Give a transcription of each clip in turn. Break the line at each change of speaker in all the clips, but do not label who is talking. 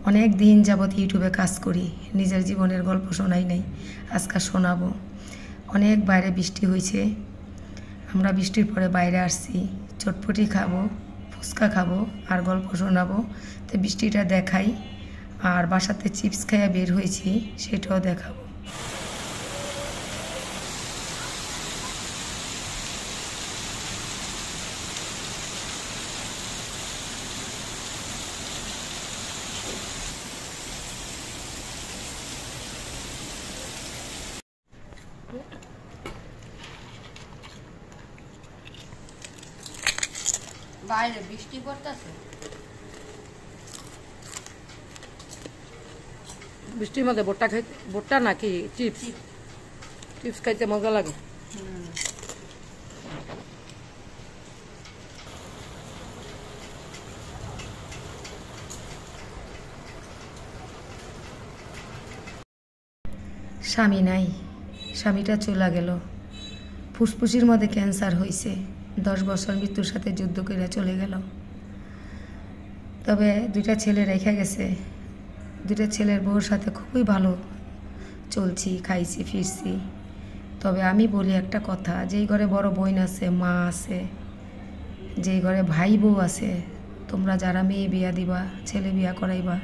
অনেক দিন যাবৎ ইউটিউবে কাজ করি, নিজের জীবনের গল্প শোনাই নাই, আজকে শোনাবো। অনেক বাইরে বৃষ্টি হয়েছে, আমরা বৃষ্টির পরে বাইরে আসছি, চটপটি খাবো, ফুচকা খাবো আর গল্প শোনাবো। তো বৃষ্টিটা দেখাই, আর বাসাতে চিপস খাইয়া বের হয়েছি সেটাও দেখাবো।
বাইরে বৃষ্টি পড়তেছে।
বৃষ্টির মধ্যে ভুট্টা খাইতে, ভুট্টা নাকি চিপস? চিপস খাইতে মজা লাগে।
স্বামী নাই, স্বামীটা চলে গেল। ফুসফুসির মধ্যে ক্যান্সার হয়েছে, 10 বছর মৃত্যুর সাথে যুদ্ধ করে চলে গেল। তবে 2টা ছেলে রেখে গেছে, 2টা ছেলের বউর সাথে খুবই ভালো চলছি, খাইছি ফিরছি। তবে আমি বলি একটা কথা, যেই ঘরে বড় বোন আছে, মা আছে, যেই ঘরে ভাই বউ আছে, তোমরা যারা মেয়ে বিয়া দিবা, ছেলে বিয়া করাইবা,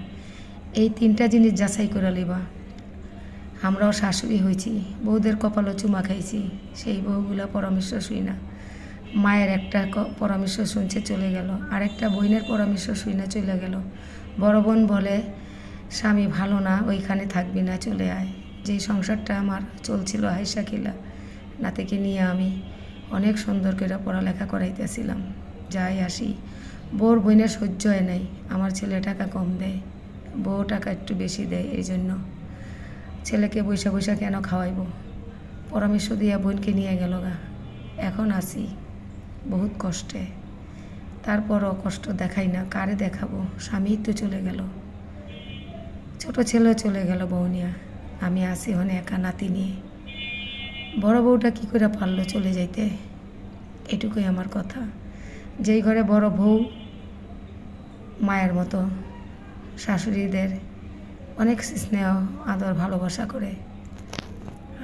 এই 3টা জিনিস যাচাই করে লইবা। আমরাও শাশুড়ি হয়েছি, বউদের কপালও চুমা খাইছি, সেই বউগুলা পরামর্শ শুই না। মায়ের একটা পরামর্শ শুনছে চলে গেল, আরেকটা বোনের পরামর্শ শুই না চলে গেল। বড় বোন বলে স্বামী ভালো না, ওইখানে থাকবি না, চলে আয়। যেই সংসারটা আমার চলছিল হাইসা খিলা, নাতিকে নিয়ে আমি অনেক সুন্দর করে পড়ালেখা করাইতেছিলাম, যাই আসি। বউর বোনের সহ্য হয় নাই, আমার ছেলে টাকা কম দেয়, বউ টাকা একটু বেশি দেয়, এই জন্য ছেলেকে বৈশা বৈশা কেন খাওয়াইব, পরামর্শ দিয়া বোনকে নিয়ে গেল গা। এখন আসি বহুত কষ্টে, তারপরও কষ্ট দেখাই না, কারে দেখাবো? স্বামী তো চলে গেল, ছোট ছেলে চলে গেল বউ নিয়ে, আমি আসি হনে একা নাতি নিয়ে। বড় বউটা কী করে পারলো চলে যাইতে, এটুকুই আমার কথা। যেই ঘরে বড় বউ মায়ের মতো, শাশুড়িদের অনেক স্নেহ আদর ভালোবাসা করে,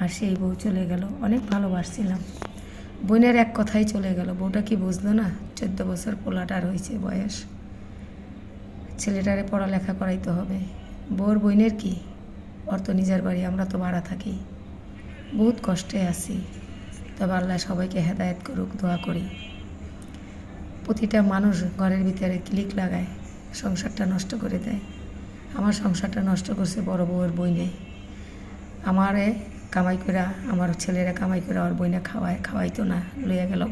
আর সেই বউ চলে গেল। অনেক ভালোবাসছিলাম, বোনের এক কথাই চলে গেল। বউটা কি বুঝলো না, 14 বছর পোলাটার হয়েছে বয়স, ছেলেটারে পড়ালেখা করাইতে হবে। বউর বোনের কি, ওর তো নিজের বাড়ি, আমরা তো ভাড়া থাকি, বহুত কষ্টে আছি। তবে আল্লাহ সবাইকে হেদায়েত করুক, দোয়া করি। প্রতিটা মানুষ ঘরের ভিতরে ক্লিক লাগায়, সংসারটা নষ্ট করে দেয়। আমার সংসারটা নষ্ট করছে বড় বউয়ের বইনে। আমারে কামাই করে, আমার ছেলেরা কামাই করে ওর বইনে খাওয়াইতো না, লইয়া গেল।